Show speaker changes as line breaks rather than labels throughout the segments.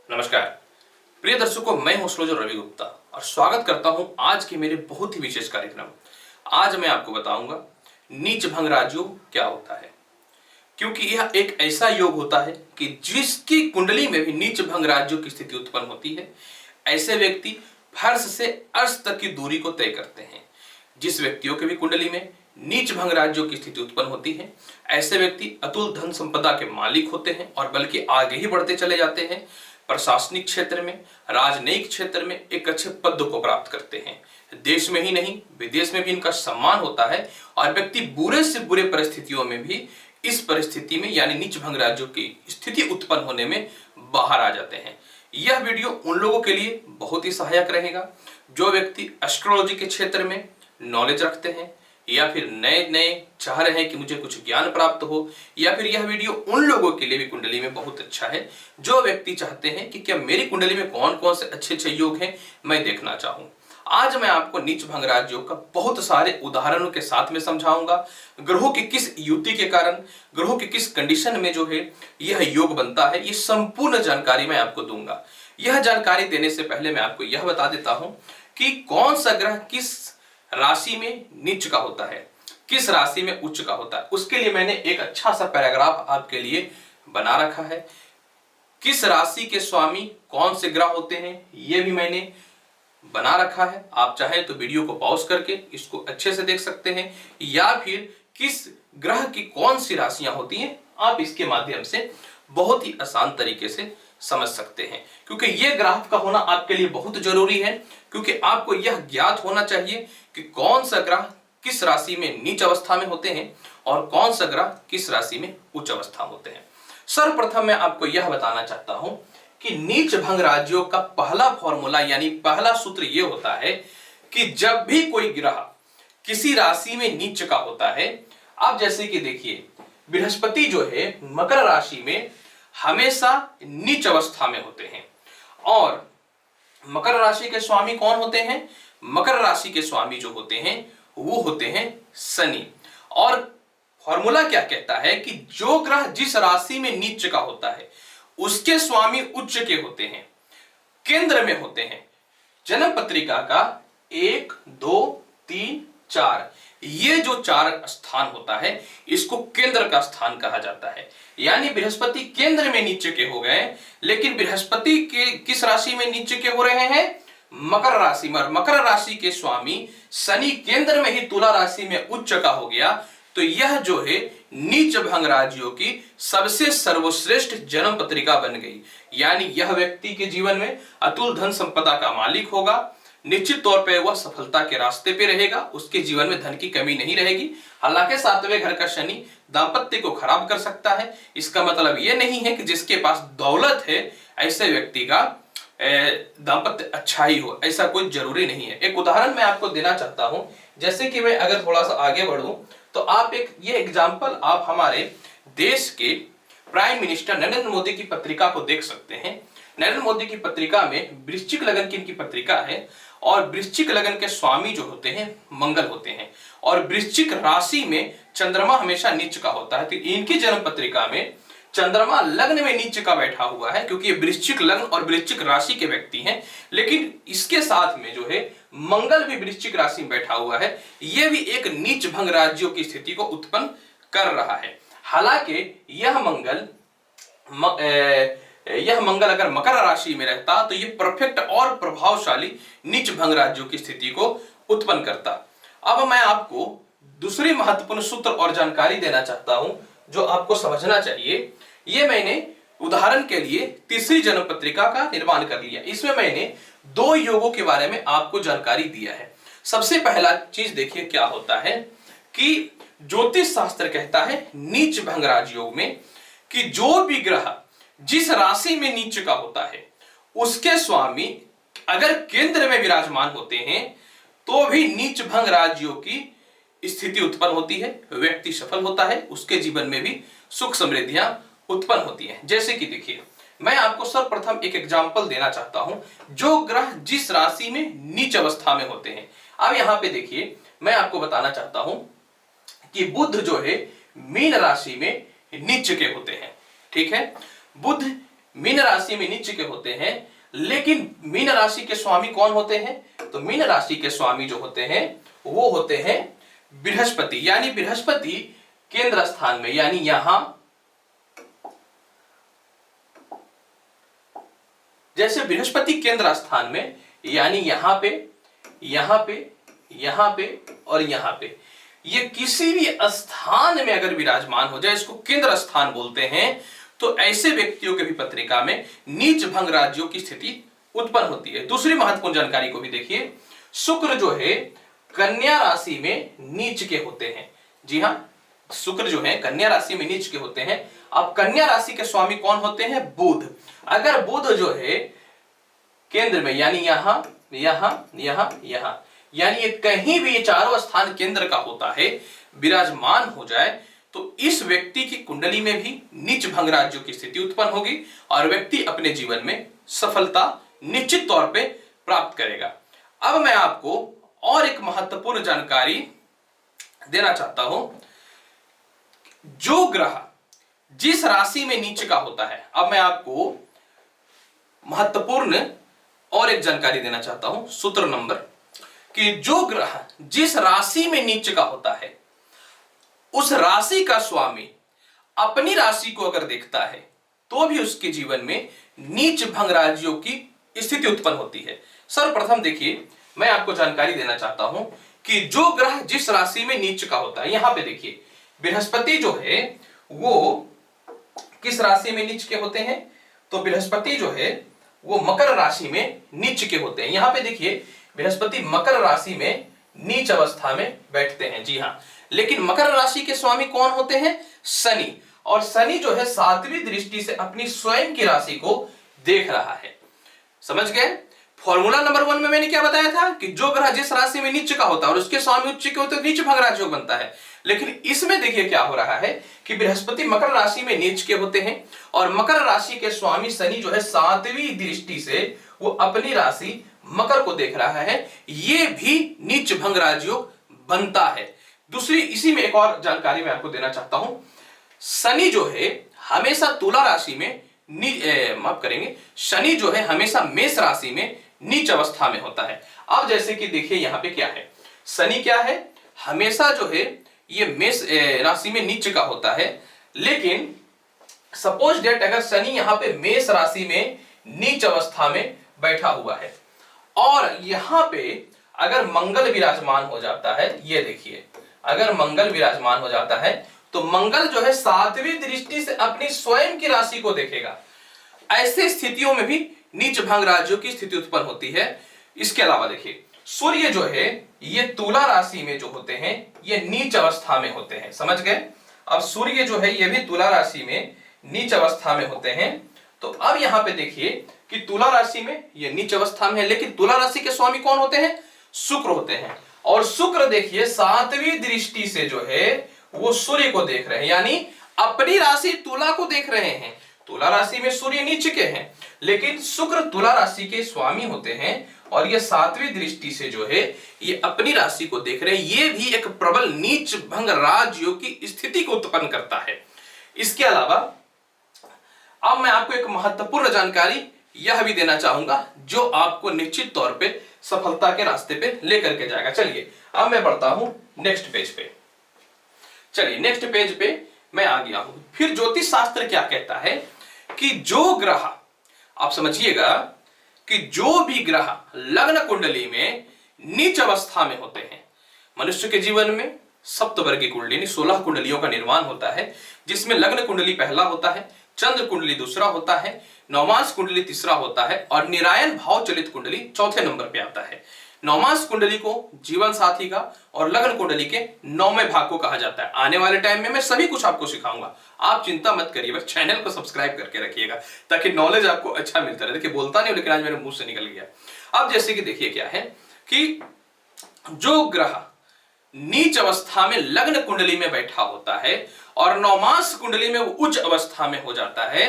नमस्कार प्रिय दर्शकों, मैं हूं एस्ट्रोलॉजर रवि गुप्ता और स्वागत करता हूं आज के मेरे बहुत ही विशेष कार्यक्रम। आज मैं आपको बताऊंगा नीच भंग राजयोग क्या होता है, क्योंकि यह एक ऐसा योग होता है कि जिसकी कुंडली में भी नीच भंग राजयोग की स्थिति उत्पन्न होती है, ऐसे व्यक्ति फर्श से अर्श तक की दूरी को तय करते हैं। जिस व्यक्तियों के भी कुंडली में नीच भंग राजयोग की स्थिति उत्पन्न होती है, ऐसे व्यक्ति अतुल धन संपदा के मालिक होते हैं और बल्कि आगे ही बढ़ते चले जाते हैं। प्रशासनिक क्षेत्र में, राजनयिक क्षेत्र में एक अच्छे पद को प्राप्त करते हैं। देश में ही नहीं विदेश में भी इनका सम्मान होता है और व्यक्ति बुरे से बुरे परिस्थितियों में भी इस परिस्थिति में यानी नीच भंग राजयोग की स्थिति उत्पन्न होने में बाहर आ जाते हैं। यह वीडियो उन लोगों के लिए बहुत ही सहायक रहेगा जो व्यक्ति एस्ट्रोलॉजी के क्षेत्र में नॉलेज रखते हैं या फिर नए नए चाह रहे हैं कि मुझे कुछ ज्ञान प्राप्त हो, या फिर यह वीडियो उन लोगों के लिए भी कुंडली में बहुत अच्छा है जो व्यक्ति चाहते हैं कि क्या मेरी कुंडली में कौन कौन से अच्छे अच्छे योग हैं मैं देखना चाहूं। आज मैं आपको नीच भंग राजयोग का बहुत सारे उदाहरणों के साथ में समझाऊंगा। ग्रहों की किस युति के कारण, ग्रहों की किस कंडीशन में जो है यह योग बनता है, ये संपूर्ण जानकारी मैं आपको दूंगा। यह जानकारी देने से पहले मैं आपको यह बता देता हूं कि कौन सा ग्रह किस राशि में नीच का होता है, किस राशि में उच्च का होता है। उसके लिए मैंने एक अच्छा सा पैराग्राफ आपके लिए बना रखा है। किस राशि के स्वामी कौन से ग्रह होते हैं यह भी मैंने बना रखा है। आप चाहें तो वीडियो को पॉज करके इसको अच्छे से देख सकते हैं, या फिर किस ग्रह की कौन सी राशियां होती हैं आप इसके माध्यम से बहुत ही आसान तरीके से समझ सकते हैं। क्योंकि यह ग्राफ का होना आपके लिए बहुत जरूरी है, क्योंकि आपको यह ज्ञात होना चाहिए कि कौन सा ग्रह किस राशि में नीच अवस्था में होते हैं और कौन सा ग्रह किस राशि में उच्च अवस्था में होते हैं। सर्वप्रथम मैं आपको यह बताना चाहता हूं कि नीच भंग राजयोग का पहला फॉर्मूला यानी पहला सूत्र यह होता है कि जब भी कोई ग्रह किसी राशि में नीच का होता है, आप जैसे कि देखिए बृहस्पति जो है मकर राशि में हमेशा नीच अवस्था में होते हैं। और मकर राशि के स्वामी कौन होते हैं? मकर राशि के स्वामी जो होते हैं वो होते हैं शनि। और फॉर्मूला क्या कहता है कि जो ग्रह जिस राशि में नीच का होता है उसके स्वामी उच्च के होते हैं, केंद्र में होते हैं। जन्म पत्रिका का 1, 2, 3, 4 ये जो 4 स्थान होता है इसको केंद्र का स्थान कहा जाता है। यानी बृहस्पति केंद्र में नीचे के हो गए, लेकिन बृहस्पति के किस राशि में नीचे के हो रहे हैं? मकर राशि में। मकर राशि के स्वामी शनि केंद्र में ही तुला राशि में उच्च का हो गया, तो यह जो है नीच भंग राजयोग की सबसे सर्वश्रेष्ठ जन्म पत्रिका बन गई। यानी यह व्यक्ति के जीवन में अतुल धन संपदा का मालिक होगा, निश्चित तौर पे वह सफलता के रास्ते पे रहेगा, उसके जीवन में धन की कमी नहीं रहेगी। हालांकि 7वें घर का शनि दांपत्य को खराब कर सकता है। इसका मतलब यह नहीं है कि जिसके पास दौलत है ऐसे व्यक्ति का दांपत्य अच्छा ही हो, ऐसा कोई जरूरी नहीं है। एक उदाहरण मैं आपको देना चाहता हूं, जैसे कि मैं अगर थोड़ा सा आगे बढ़ूं तो आप ये एग्जाम्पल आप हमारे देश के प्राइम मिनिस्टर नरेंद्र मोदी की पत्रिका को देख सकते हैं। नरेंद्र मोदी की पत्रिका में वृश्चिक लगन की इनकी पत्रिका है और वृश्चिक लगन के स्वामी जो होते हैं मंगल होते हैं, और वृश्चिक राशि में चंद्रमा हमेशा नीच का होता है। तो इनकी जन्म पत्रिका में चंद्रमा लग्न में नीच का बैठा हुआ है, क्योंकि ये वृश्चिक लग्न और वृश्चिक राशि के व्यक्ति हैं। लेकिन इसके साथ में जो है मंगल भी वृश्चिक राशि में बैठा हुआ है, यह भी एक नीच भंग राजयोग की स्थिति को उत्पन्न कर रहा है। हालांकि यह मंगल अगर मकर राशि में रहता तो यह परफेक्ट और प्रभावशाली नीच भंग राजयोग की स्थिति को उत्पन्न करता। अब मैं आपको दूसरी महत्वपूर्ण सूत्र और जानकारी देना चाहता हूं जो आपको समझना चाहिए। यह मैंने उदाहरण के लिए तीसरी जन्म पत्रिका का निर्माण कर लिया। इसमें मैंने 2 योगों के बारे में आपको जानकारी दिया है। सबसे पहला चीज देखिए क्या होता है कि ज्योतिष शास्त्र कहता है नीच भंग राजयोग में कि जो भी ग्रह जिस राशि में नीच का होता है उसके स्वामी अगर केंद्र में विराजमान होते हैं तो भी नीच भंग राजयोग की स्थिति उत्पन्न होती है, व्यक्ति सफल होता है, उसके जीवन में भी सुख समृद्धियां उत्पन्न होती हैं। जैसे कि देखिए मैं आपको सर्वप्रथम एक एग्जांपल देना चाहता हूं, जो ग्रह जिस राशि में नीच अवस्था में होते हैं। अब यहां पे देखिए मैं आपको बताना चाहता हूं कि बुध जो है मीन राशि में नीच के होते हैं। ठीक है, बुध मीन राशि में नीच के होते हैं, लेकिन मीन राशि के स्वामी कौन होते हैं? तो मीन राशि के स्वामी जो होते हैं वो होते हैं बृहस्पति, यानी बृहस्पति केंद्र स्थान में, यानी यहां जैसे बृहस्पति केंद्र स्थान में, यानी यहां पे, यहां पे, यहां पे और यहां पे, ये किसी भी स्थान में अगर विराजमान हो जाए, इसको केंद्र स्थान बोलते हैं, तो ऐसे व्यक्तियों के भी पत्रिका में नीच भंग राज्यों की स्थिति उत्पन्न होती है। दूसरी महत्वपूर्ण जानकारी को भी देखिए, शुक्र जो है कन्या राशि में नीच के होते हैं। जी हां, शुक्र जो है कन्या राशि में नीच के होते हैं। अब कन्या राशि के स्वामी कौन होते हैं? बुध। अगर बुध जो है केंद्र में, यानी यहां, यहां, यहां, यहां, यानी ये कहीं भी ये चारों स्थान केंद्र का होता है, विराजमान हो जाए, तो इस व्यक्ति की कुंडली में भी नीच भंग राज्यों की स्थिति उत्पन्न होगी और व्यक्ति अपने जीवन में सफलता निश्चित तौर पे प्राप्त करेगा। अब मैं आपको और एक महत्वपूर्ण जानकारी देना चाहता हूं। जो ग्रह जिस राशि में नीच का होता है, अब मैं आपको महत्वपूर्ण और एक जानकारी देना चाहता हूं, सूत्र नंबर, कि जो ग्रह जिस राशि में नीच का होता है, उस राशि का स्वामी अपनी राशि को अगर देखता है तो भी उसके जीवन में नीच भंग राज्यों की स्थिति उत्पन्न होती है। सर्वप्रथम देखिए, मैं आपको जानकारी देना चाहता हूं कि जो ग्रह जिस राशि में नीच का होता है, यहां पे देखिए बृहस्पति जो है वो किस राशि में नीच के होते हैं? तो बृहस्पति जो है वो मकर राशि में नीच के होते हैं। यहां पे देखिए बृहस्पति मकर राशि में नीच अवस्था में बैठते हैं। जी हां, लेकिन मकर राशि के स्वामी कौन होते हैं? शनि। और शनि जो है 7वीं दृष्टि से अपनी स्वयं की राशि को देख रहा है। समझ गए? फॉर्मूला नंबर 1 में मैंने क्या बताया था कि जो ग्रह जिस राशि में नीच का होता है और उसके स्वामी उच्च के होते हैं, नीच भंग राज्य बनता है। लेकिन इसमें देखिए क्या हो रहा है कि बृहस्पति मकर राशि में नीच के होते हैं और मकर राशि के स्वामी शनि जो है 7वीं दृष्टि से वो अपनी राशि मकर को देख रहा है, ये भी नीच भंग राज्यों बनता है। दूसरी, इसी में एक और जानकारी मैं आपको देना चाहता हूं। शनि जो है हमेशा तुला राशि में माफ करेंगे, शनि जो है हमेशा मेष राशि में नीच अवस्था में होता है। अब जैसे कि देखिए यहां पे क्या है, शनि क्या है, हमेशा जो है ये मेष राशि में नीच का होता है। लेकिन सपोज डेट अगर शनि यहां पे मेष राशि में नीच अवस्था में बैठा हुआ है और यहां पे अगर मंगल विराजमान हो जाता है, ये देखिए अगर मंगल विराजमान हो जाता है तो मंगल जो है 7वीं दृष्टि से अपनी स्वयं की राशि को देखेगा। ऐसे स्थितियों में भी नीच भंग राज्यों की स्थिति उत्पन्न होती है। इसके अलावा देखिए सूर्य जो है ये तुला राशि में जो होते हैं ये नीच अवस्था में होते हैं। समझ गए? अब सूर्य जो है ये भी तुला राशि में नीच अवस्था में होते हैं। तो अब यहां पे देखिए कि तुला राशि में ये नीच अवस्था में है, लेकिन तुला राशि के स्वामी कौन होते हैं? शुक्र होते हैं। और शुक्र देखिए 7वीं दृष्टि से जो है वो सूर्य को देख रहे हैं, यानी अपनी राशि तुला को देख रहे हैं। तुला राशि में सूर्य नीच के हैं, लेकिन शुक्र तुला राशि के स्वामी होते हैं और ये 7वीं दृष्टि से जो है ये अपनी राशि को देख रहे हैं। ये भी एक प्रबल नीच भंग राजयोग की स्थिति को उत्पन्न करता है। इसके अलावा अब मैं आपको एक महत्वपूर्ण जानकारी यह भी देना चाहूंगा जो आपको निश्चित तौर पे सफलता के रास्ते पे लेकर के जाएगा। चलिए अब मैं बढ़ता हूं नेक्स्ट पेज पे। चलिए नेक्स्ट पेज पे मैं आ गया हूं। फिर ज्योतिष शास्त्र क्या कहता है कि जो ग्रह, आप समझिएगा कि जो भी ग्रह लग्न कुंडली में नीच अवस्था में होते हैं, मनुष्य के जीवन में सप्तवर्गीय कुंडली 16 कुंडलियों का निर्माण होता है, जिसमें लग्न कुंडली पहला होता है, चंद्र कुंडली दूसरा होता है, नवमांश कुंडली तीसरा होता है और निरायन भाव चलित कुंडली चौथे नंबर पे आता है। नवमांश कुंडली को जीवन साथी का और लग्न कुंडली के 9वें भाग को कहा जाता है। आने वाले टाइम में मैं सभी कुछ आपको सिखाऊंगा, आप चिंता मत करिए, बस चैनल को सब्सक्राइब करके रखिएगा ताकि नॉलेज आपको अच्छा मिलता रहे। देखिए बोलता नहीं लेकिन आज मेरे मुंह से निकल गया। अब जैसे कि देखिए क्या है कि जो ग्रह नीच अवस्था में लग्न कुंडली में बैठा होता है और नवमांश कुंडली में वो उच्च अवस्था में हो जाता है,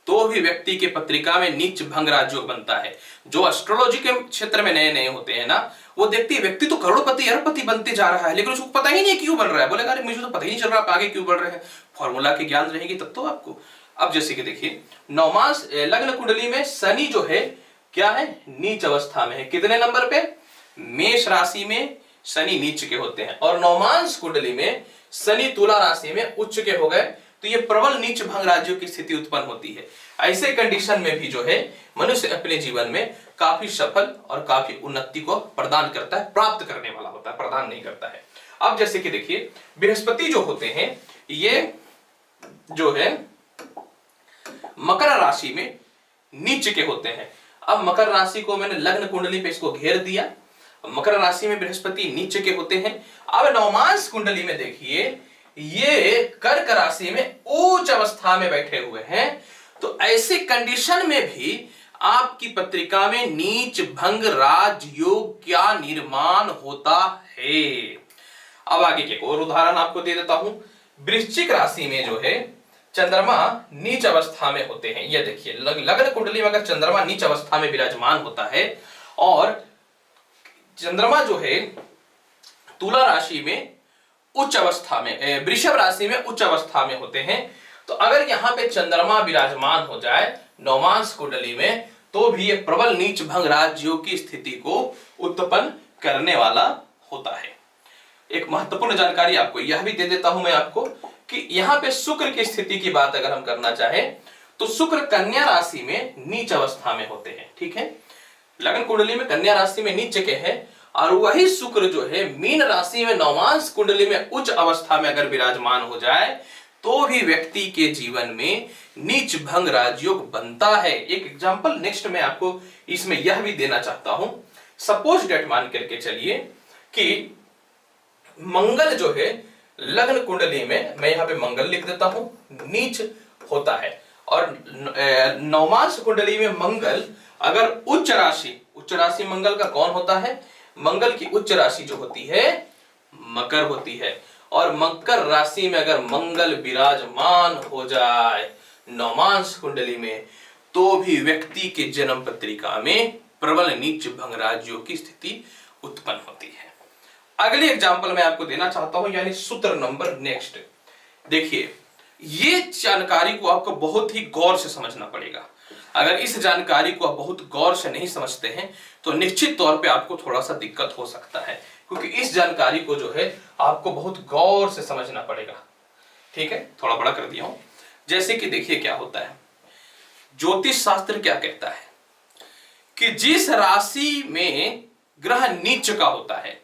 तो भी व्यक्ति के पत्रिका में नीच भंग राजयोग बनता है। जो एस्ट्रोलॉजी के क्षेत्र में नए नए होते हैं ना, वो देखते हैं व्यक्ति तो करोड़पति अरबपति बनते जा रहा है, लेकिन उसको पता ही नहीं क्यों बन रहा है। बोलेगा अरे मुझे तो पता ही नहीं चल रहा आप आगे क्यों बढ़ रहे हैं। फॉर्मूला की ज्ञान रहेगी तब तो आपको। अब जैसे कि देखिए नवमांश लग्न कुंडली में शनि जो है क्या है, नीच अवस्था में है। कितने नंबर पे, मेष राशि में शनि नीच के होते हैं, और नवमांश कुंडली में शनि तुला राशि में उच्च के हो गए, तो ये प्रबल नीच भंग राज्यों की स्थिति उत्पन्न होती है। ऐसे कंडीशन में भी जो है मनुष्य अपने जीवन में काफी सफल और काफी उन्नति को प्रदान करता है, प्राप्त करने वाला होता है, प्रदान नहीं करता है। अब जैसे कि देखिए बृहस्पति जो होते हैं ये जो है मकर राशि में नीच के होते हैं। अब मकर राशि को मैंने लग्न कुंडली पे इसको घेर दिया, मकर राशि में बृहस्पति नीच के होते हैं। अब नवमांश कुंडली में देखिए ये कर्क राशि में उच्च अवस्था में बैठे हुए हैं, तो ऐसे कंडीशन में भी आपकी पत्रिका में नीच भंग राजयोग का निर्माण होता है। अब आगे के और उदाहरण आपको दे देता हूं। वृश्चिक राशि में जो है चंद्रमा नीच अवस्था में होते हैं। यह देखिए लग्न कुंडली में अगर चंद्रमा नीच अवस्था में विराजमान होता है और चंद्रमा जो है तुला राशि में उच्च अवस्था में, वृषभ राशि में उच्च अवस्था में होते हैं, तो अगर यहां पे चंद्रमा विराजमान हो जाए नवमांश कुंडली में, तो भी ये प्रबल नीच भंग राजयोग की स्थिति को उत्पन्न करने वाला होता है। एक महत्वपूर्ण जानकारी आपको यह भी दे देता हूं मैं आपको कि यहां पे शुक्र की स्थिति की बात अगर हम करना चाहें तो शुक्र कन्या राशि में नीच अवस्था में होते हैं। ठीक है, लग्न कुंडली में कन्या राशि में नीच के हैं, और वही शुक्र जो है मीन राशि में नवमांश कुंडली में उच्च अवस्था में अगर विराजमान हो जाए तो भी व्यक्ति के जीवन में नीच भंग राजयोग बनता है। एक एग्जांपल नेक्स्ट में आपको इसमें यह भी देना चाहता हूं। सपोज डेट मान करके चलिए कि मंगल जो है लग्न कुंडली में, मैं यहां पे मंगल लिख देता हूं, नीच होता है, और नवमांश कुंडली में मंगल अगर उच्च राशि मंगल का कौन होता है, मंगल की उच्च राशि जो होती है मकर होती है, और मकर राशि में अगर मंगल विराजमान हो जाए नवमांश कुंडली में, तो भी व्यक्ति के जन्म पत्रिका में प्रबल नीच भंग राजयोग की स्थिति उत्पन्न होती है। अगली एग्जांपल मैं आपको देना चाहता हूं, यानी सूत्र नंबर नेक्स्ट। देखिए ये जानकारी को आपको बहुत ही गौर से समझना पड़ेगा। अगर इस जानकारी को आप बहुत गौर से नहीं समझते हैं तो निश्चित तौर पे आपको थोड़ा सा दिक्कत हो सकता है, क्योंकि इस जानकारी को जो है आपको बहुत गौर से समझना पड़ेगा। ठीक है, थोड़ा बड़ा कर दिया हूं। जैसे कि देखिए क्या होता है, ज्योतिष शास्त्र क्या कहता है कि जिस राशि में ग्रह नीच का होता है,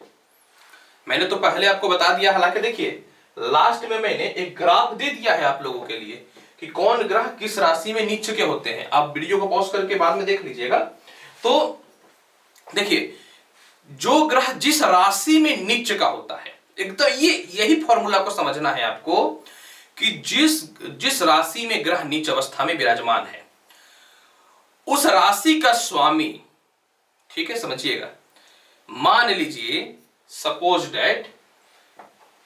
मैंने तो पहले आपको बता दिया, हालांकि देखिए लास्ट में मैंने एक ग्राफ दे दिया है आप लोगों के लिए कि कौन ग्रह किस राशि में नीच के होते हैं। आप वीडियो को पॉज करके बाद में देख लीजिएगा। तो देखिए जो ग्रह जिस राशि में नीच का होता है, एक तो यही फॉर्मूला को समझना है आपको कि जिस राशि में ग्रह नीच अवस्था में विराजमान है उस राशि का स्वामी, ठीक है समझिएगा, मान लीजिए सपोज डेट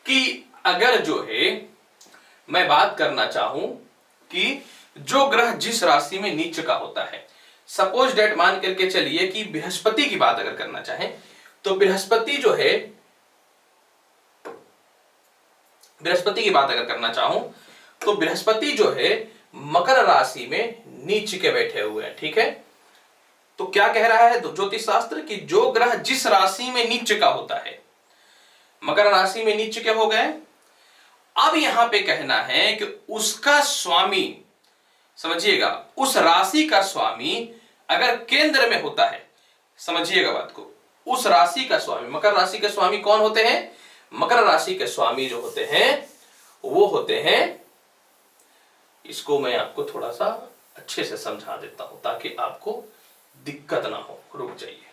कि अगर जो है मैं बात करना चाहूं कि जो ग्रह जिस राशि में नीच का होता है, सपोज डेट मान करके चलिए कि बृहस्पति की बात अगर करना चाहें तो बृहस्पति जो है, बृहस्पति की बात अगर करना चाहूं तो बृहस्पति जो है मकर राशि में नीच के बैठे हुए हैं। ठीक है, तो क्या कह रहा है ज्योतिष शास्त्र कि जो ग्रह जिस राशि में नीच का होता है, मकर राशि में नीच के हो गए, अब यहां पे कहना है कि उसका स्वामी, समझिएगा, उस राशि का स्वामी अगर केंद्र में होता है, समझिएगा बात को, उस राशि का स्वामी, मकर राशि के स्वामी कौन होते हैं, मकर राशि के स्वामी जो होते हैं वो होते हैं, इसको मैं आपको थोड़ा सा अच्छे से समझा देता हूं ताकि आपको दिक्कत ना हो। रुक जाइए,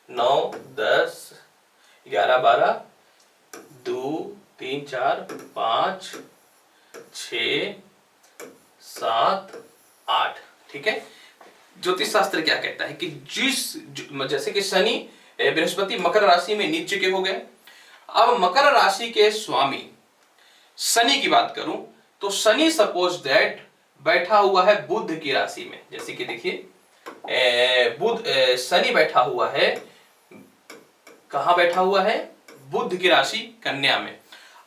9 10 11 12 2 3 4 5 6 7 8। ठीक है, ज्योतिष शास्त्र क्या कहता है कि जैसे कि शनि बृहस्पति मकर राशि में नीच के हो गए, अब मकर राशि के स्वामी शनि की बात करूं तो शनि सपोज दैट बैठा हुआ है बुध की राशि में। जैसे कि देखिए बुध, शनि बैठा हुआ है, कहां बैठा हुआ है, बुध की राशि कन्या में।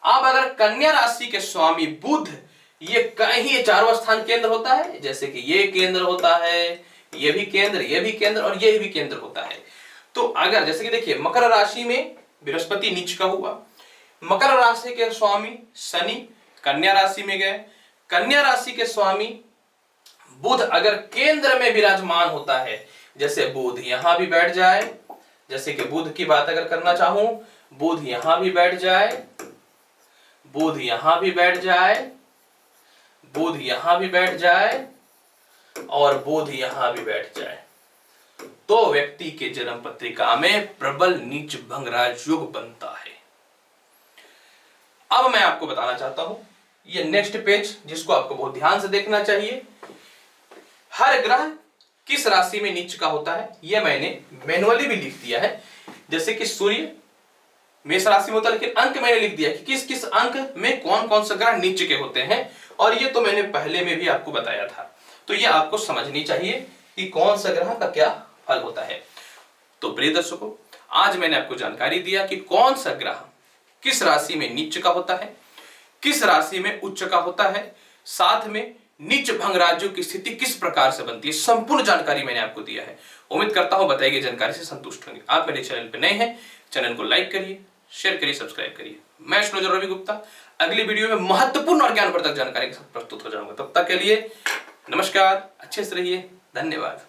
अब अगर कन्या राशि के स्वामी बुध ये कहीं चारों स्थान केंद्र होता है, जैसे कि ये केंद्र होता है, ये भी केंद्र और ये भी केंद्र होता है। तो अगर जैसे कि देखिए मकर राशि में बृहस्पति नीच का हुआ, मकर राशि के स्वामी शनि कन्या राशि में गए, कन्या राशि के स्वामी बुध अगर केंद्र में विराजमान होता है, जैसे बुध यहां भी बैठ जाए, जैसे कि बुध की बात अगर करना चाहूं, बुध यहां भी बैठ जाए, बुध यहां भी बैठ जाए, बुध यहां भी बैठ जाए और बुध यहां भी बैठ जाए, तो व्यक्ति के जन्म पत्रिका में प्रबल नीच भंगराज योग बनता है। अब मैं आपको बताना चाहता हूं, ये नेक्स्ट पेज जिसको आपको बहुत ध्यान से देखना चाहिए, हर ग्रह किस राशि में नीच का होता है, यह मैंने मैनुअली भी लिख दिया है। जैसे कि सूर्य मेष राशि में होता है, लेकिन अंक मैंने लिख दिया कि किस किस अंक में कौन कौन सा ग्रह नीच के होते हैं, और ये तो मैंने पहले में भी आपको बताया था। तो ये आपको समझनी चाहिए कि कौन सा ग्रह का क्या फल होता है। तो प्रिय दर्शकों, आज मैंने आपको जानकारी दिया कि कौन सा ग्रह किस राशि में नीच का होता है, किस राशि में उच्च का होता है, साथ में नीच भंग राज्यों की स्थिति किस प्रकार से बनती है, संपूर्ण जानकारी मैंने आपको दिया है। उम्मीद करता हूं बताई गई जानकारी से संतुष्ट होंगे। आप मेरे चैनल पर नए हैं, चैनल को लाइक करिए, शेयर करिए, सब्सक्राइब करिए। मैं एस्ट्रोलॉजर रवि गुप्ता अगली वीडियो में महत्वपूर्ण और ज्ञानवर्धक जानकारी के साथ प्रस्तुत हो जाऊंगा। तब तक के लिए नमस्कार, अच्छे से रहिए, धन्यवाद।